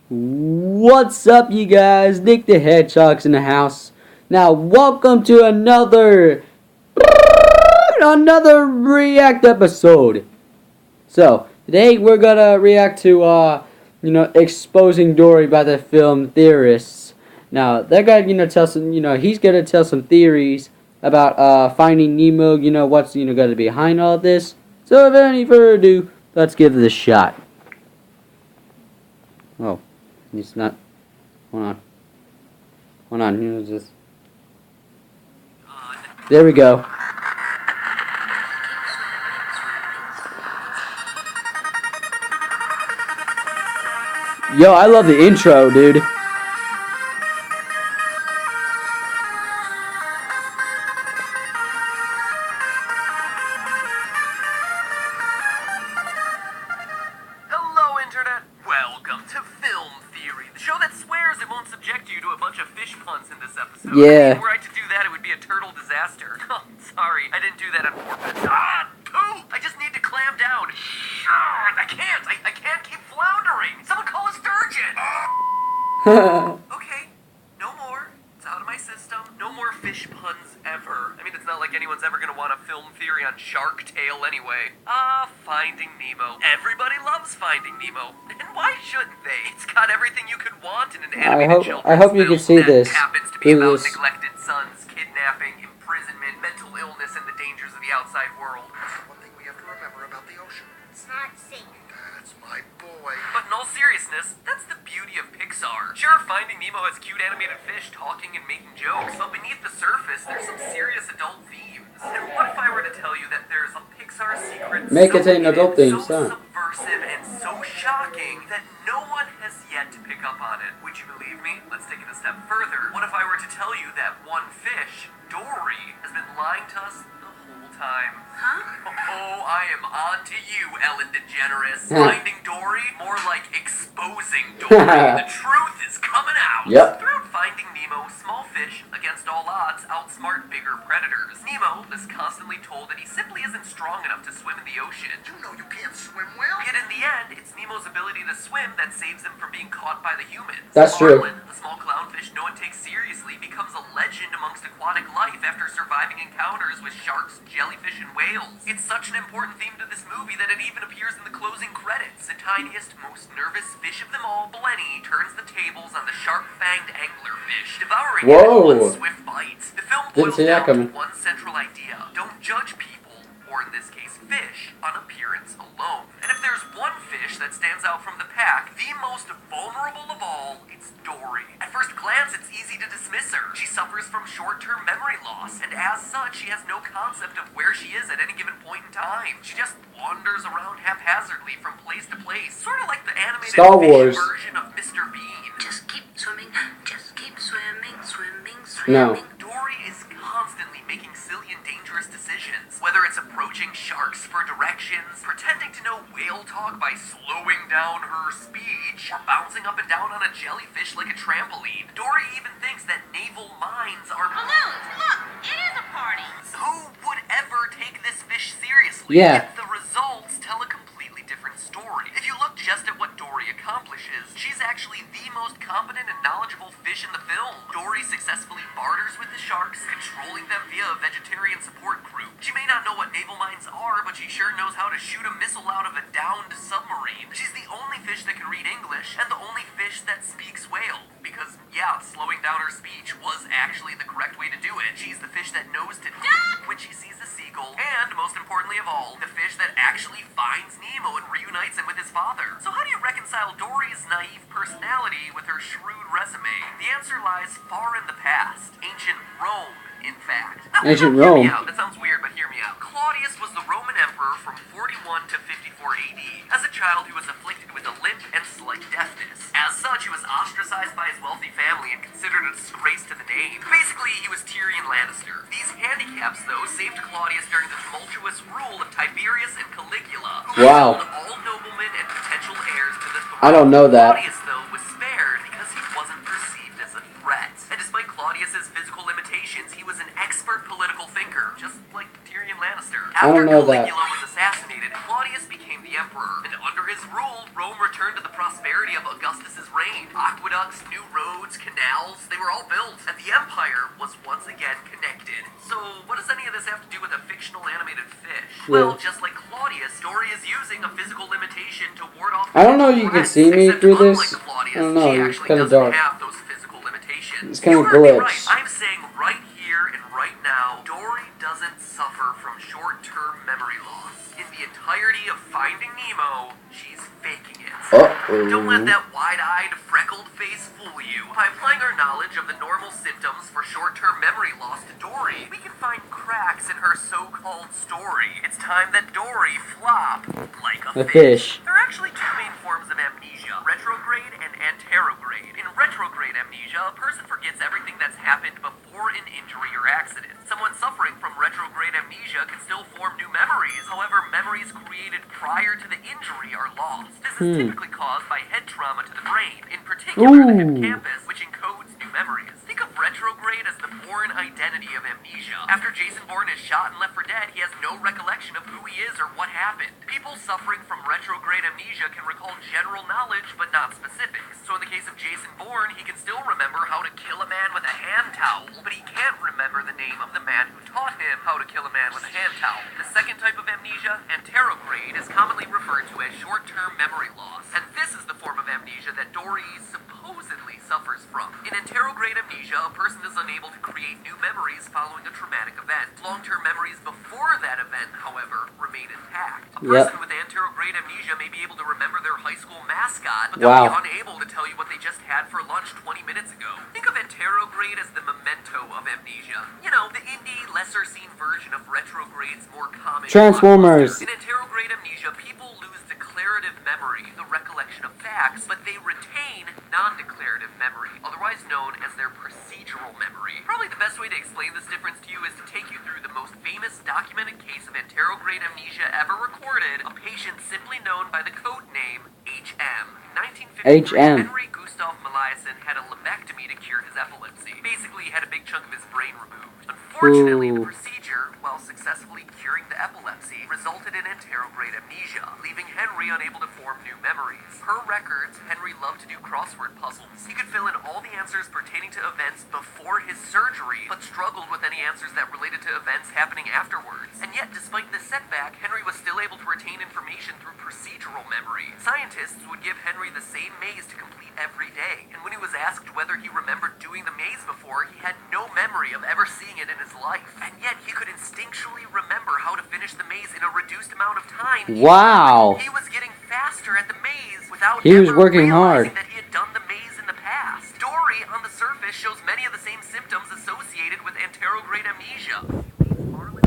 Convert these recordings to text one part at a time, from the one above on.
What's up, you guys? Nick the Hedgehog's in the house. Now, welcome to another React episode. So, today we're gonna react to, Exposing Dory by the film Theorists. Now, that guy, he's gonna tell some theories about, Finding Nemo, what's, gonna be behind all this. So, without any further ado, let's give it a shot. Oh. It's not. Hold on. Just. There we go. Yo, I love the intro, dude. Hello, Internet! Welcome to Film Theory, the show that swears it won't subject you to a bunch of fish puns in this episode. Yeah. Were I to do that, it would be a turtle disaster. Oh, sorry, I didn't do that on purpose. Poop! I just need to clam down. I can't keep floundering. Someone call a sturgeon. Okay, no more. It's out of my system. No more fish puns ever. I mean, it's not like anyone's ever gonna want a film theory on Shark Tale anyway. Finding Nemo. Everybody loves Finding Nemo. And why shouldn't they? It's got everything you could want in an animated children's I hope you can see that this. happens to be about neglected sons, kidnapping, imprisonment, mental illness, and the dangers of the outside world. That's one thing we have to remember about the ocean. It's not safe. That's my boy. But in all seriousness, that's the beauty of Pixar. Sure, Finding Nemo has cute animated fish talking and making jokes, but beneath the surface, there's some serious adult themes. And what if I were to tell you that there's a Pixar secret Make it an adult theme, so son. subversive and so shocking that no one has yet to pick up on it? Would you believe me? Let's take it a step further. What if I were to tell you that one fish, Dory, has been lying to us the whole time? Huh? Oh, I am on to you, Ellen DeGeneres. Finding Dory? More like exposing Dory. The truth is coming out. Yep. Throughout Finding Nemo, small fish, against all odds, outsmart bigger predators. Nemo is constantly told that he simply isn't strong enough to swim in the ocean. You know you can't swim well. Yet in the end, it's Nemo's ability to swim that saves him from being caught by the humans. That's true. Marlin, a small clownfish no one takes seriously, becomes a legend amongst aquatic life after surviving encounters with sharks, jellyfish, and whales. It's such an important theme to this movie that it even appears in the closing credits. The tiniest, most nervous fish of them all, Blenny, turns the tables on the sharp-fanged anglerfish, devouring it Whoa. in one swift bite. The film Didn't boils see that down coming. to one central idea. Don't judge people, or in this case, fish, on appearance alone. And if there's one fish that stands out from the pack, the most vulnerable of all, it's Dory. At first glance, it's easy to dismiss her. She suffers from short-term memory loss, and as such, she has no concept of where she is at any given point in time. She just wanders around haphazardly from place to place, sort of like the animated Star fish Wars. version of Mr. Bean. Just keep swimming. Just keep swimming, swimming, No. swimming. Dory is constantly making silly and dangerous decisions, whether it's approaching sharks for directions, pretending to know whale talk by slowing down her speech, or bouncing up and down on a jellyfish like a trampoline. Dory even thinks that naval mines are... Balloons, look, it is a party. Who would ever take this fish seriously? Yeah. Yet the results tell a completely different story. If you look just at what Dory accomplishes, she's actually the most competent and knowledgeable fish in the film. Dory successfully barters with the sharks, controlling them via a vegetarian support group. She may not know what naval mines are, but she sure knows how to shoot a missile out of a downed submarine. She's the only fish that can read English, and the only fish that speaks whale. Because, yeah, slowing down her speech was actually the correct way to do it. She's the fish that knows to duck when she sees a seagull, and, most importantly of all, the fish that actually finds Nemo and reunites him with his father. So how do you reconcile Dory's naive personality with her shrewd resume? The answer lies far in the past. Ancient Rome, in fact. Ancient Hear Rome. me out. That sounds weird, but hear me out. Claudius was the Roman emperor from 41 to 54 AD. As a child, he was afflicted with a limp and slight deafness. As such, he was ostracized by his wealthy family and considered a disgrace to the name. Basically, he was Tyrion Lannister. These handicaps, though, saved Claudius during the tumultuous rule of Tiberius and Caligula, who Wow. killed all noblemen and potential heirs to the throne. I don't know that. Claudius, though, was spared because he wasn't perceived as a threat. And despite Claudius's physical limitations, he was an expert political thinker, just like Tyrion Lannister. I don't know that. Caligula was assassinated, Claudius became the emperor, and under his rule, Rome returned to the prosperity of a Augustus's reign. Aqueducts, new roads, canals, they were all built, and the empire was once again connected. So what does any of this have to do with a fictional animated fish? Well, just like Claudius, Dory is using a physical limitation to ward off I don't know if you can see me except through unlike this. Claudius, I don't know, she it's actually kinda doesn't dark. have those physical limitations. It's kinda You heard me right. glitched. I'm saying right here and right now, Dory doesn't suffer from short-term memory loss. In the entirety of Finding Nemo, she's faking it. Don't let that wide-eyed, freckled face fool you. By applying our knowledge of the normal symptoms for short-term memory loss to Dory, we can find cracks in her so-called story. It's time that Dory flop like a fish. There are actually two main forms of amnesia, retrograde and anterograde. In retrograde amnesia, a person forgets everything that's happened before an injury or accident. Someone suffering from retrograde amnesia can still form new memories. However, memories created prior to the injury are lost. This is typically caused by head trauma to the brain, in particular the hippocampus, which encodes new memories. Think of retrograde as the Bourne identity of amnesia. After Jason Bourne is shot and left for dead, he has no recollection of who he is or what happened. People suffering from retrograde amnesia can recall general knowledge, but not specifics. So in the case of Jason Bourne, he can still remember how to kill a man with a hand towel, but he can't remember the name of the man who taught him how to kill a man with a hand towel. The second type of amnesia, anterograde, is commonly referred to as short-term memory loss, and this is the form of amnesia that Dory supposedly suffers from. In anterograde amnesia, a person is unable to create new memories following a traumatic event. Long-term memories before that event, however, remain intact. A person with anterograde amnesia may be able to remember their high school mascot, but they'll be unable to tell you what they just had for lunch 20 minutes ago. Think of anterograde as the memento of amnesia. You know, the indie, lesser-seen version of retrograde's more common Transformers. In anterograde amnesia, people lose declarative memory, the recollection of facts, but they retain non-declarative memory, otherwise known as their procedural memory. Probably the best way to explain this difference to you is to take you through the most famous documented case of anterograde amnesia ever recorded, a patient simply known by the code name HM. In 1953, Henry Gustav Meliasen had a lobectomy to cure his epilepsy. Basically, he had a big chunk of his brain removed. Unfortunately, the procedure, while successfully curing the epilepsy, resulted in anterograde amnesia, leaving Henry unable to form new memories. Per records, Henry loved to do crossword puzzles. He could fill in all the answers pertaining to events before his surgery, but struggled with any answers that related to events happening afterwards. And yet, despite this setback, Henry was still able to retain information through procedural memory. Scientists would give Henry the same maze to complete every day, and when he was asked whether he remembered doing the maze before, he had no memory of ever seeing it in his life. And yet, he could instinctually remember how to finish the maze in a reduced amount of time. Wow. He was getting faster at the maze without He was ever working realizing hard. that he had done the maze in the past. Dory, on the surface, shows many of the same symptoms associated with anterograde amnesia.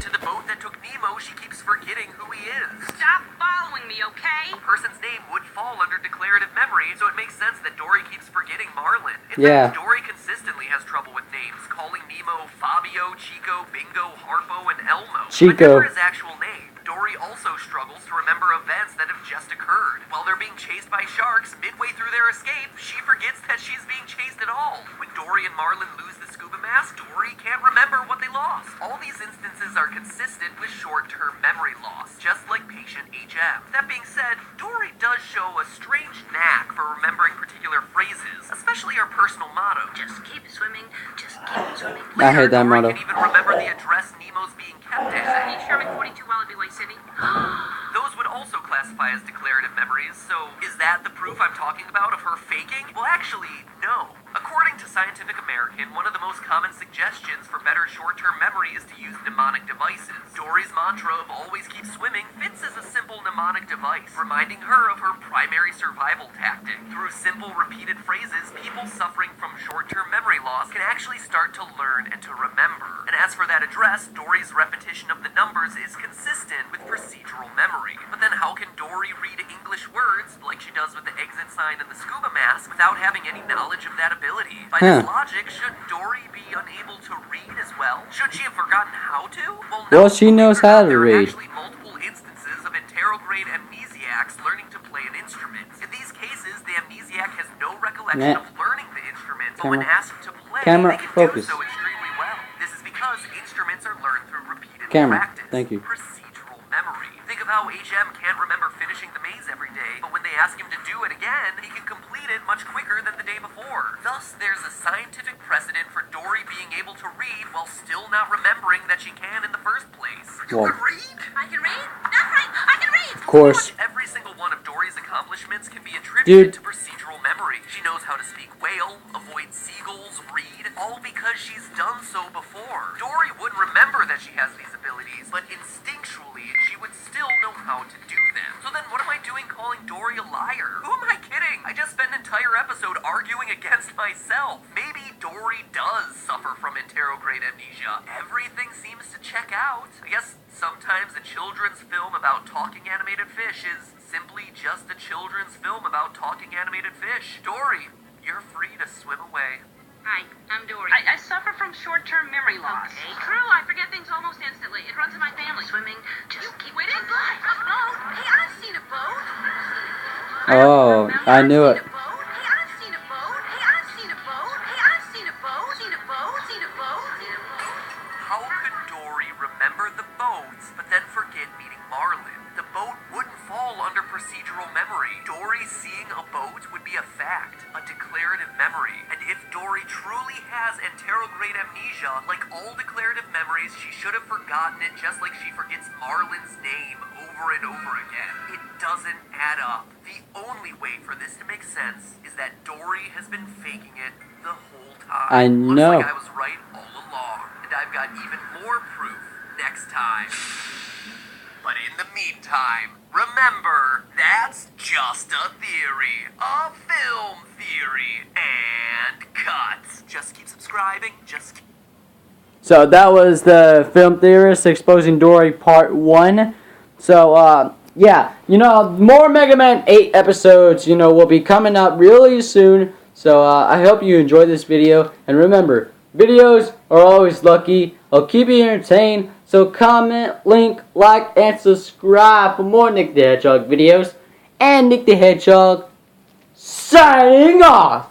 To the boat that took Nemo, she keeps forgetting who he is. Stop following me, okay? A person's name would fall under declarative memory, so it makes sense that Dory keeps forgetting Marlin. In fact, Dory consistently has trouble with names, calling Nemo Fabio, Chico, Bingo, Harpo, and Elmo. But never his actual name. Dory also struggles to remember events that have just occurred. While they're being chased by sharks, midway through their escape, she forgets that she's being chased at all. When Dory and Marlin lose the scuba mask, Dory can't remember what they lost. All these instances are consistent with short-term memory loss, just like patient HM. That being said, Dory does show a strange knack for remembering particular phrases, especially our personal motto. Just keep swimming, just keep swimming. I hate that Dory motto. can even remember the address Nemo's being kept at. Hey, Sherman 42 Wallaby Way City. Those would also classify as declarative memories, so is that the proof I'm talking about of her faking? Well, actually, no. According to Scientific American, one of the most common suggestions for better short-term memory is to use mnemonic devices. Dory's mantra of always keep swimming fits as a simple mnemonic device, reminding her of her primary survival tactic. Through simple repeated phrases, people suffering from short-term memory loss can actually start to learn and to remember. And as for that address, Dory's repetition of the numbers is consistent with procedural memory. But then how can Dory read English words, like she does with the exit sign and the scuba mask, without having any knowledge of that ability? By this logic, shouldn't Dory be unable to read as well? Should she have forgotten how to? Well, she knows how to there are read. actually multiple instances of anterograde amnesiacs learning to play an instrument. In these cases, the amnesiac has no recollection of learning the instrument, but when asked to play, they can do so extremely well. This is because instruments are learned through repeated practice. Thank you. Procedural memory. Think of how HM can't remember finishing the maze every day, but when they ask him to do it again, he can complete it much quicker than the day before. Thus, there's a scientific precedent for Dory being able to read while still not remembering that she can in the first place. You Well, can read? I can read? That's right, I can read! of course. Pretty much every single one of Dory's accomplishments can be attributed to procedural memory. She knows how to speak whale, avoid seagulls, read, all because she's done so before. Dory wouldn't remember that she has these abilities, but instinctually, she would still know how to do them. So then what am I doing calling Dory a liar? Who am I kidding? I just spent an entire episode arguing against myself. Maybe Dory does suffer from interrograde amnesia. Everything seems to check out. I guess sometimes a children's film about talking animated fish is simply just a children's film about talking animated fish. Dory, you're free to swim away. Hi, I'm Dory. I suffer from short-term memory loss. Okay, true, I forget things almost instantly. It runs in my family. Swimming, just keep wait in. A boat? Hey, I've seen a boat. Oh, I knew it. Hey, I've seen a boat. Hey, I've seen a boat. Hey, I've seen a boat. Seen a boat. Seen a boat. Seen a boat. How could Dory remember the boats, but then forget meeting Marlin? The boat wouldn't fall under procedural memory. Dory seeing a boat would be a fact, a declarative memory. And if Dory truly has interrograde amnesia, like all declarative memories, she should have forgotten it just like she forgets Marlin's name over and over again. It doesn't add up. The only way for this to make sense is that Dory has been faking it the whole time. I know. Looks like I was right all along, and I've got even more proof next time. But in the meantime, remember, that's just a theory. A film theory. And cut. Just keep subscribing. So that was the film theorist exposing Dory part 1. So yeah, more Mega Man 8 episodes, will be coming up really soon. So I hope you enjoyed this video, and remember, videos are always lucky. I'll keep you entertained. So comment, link, like, and subscribe for more Nick the Hedgehog videos. And Nick the Hedgehog signing off.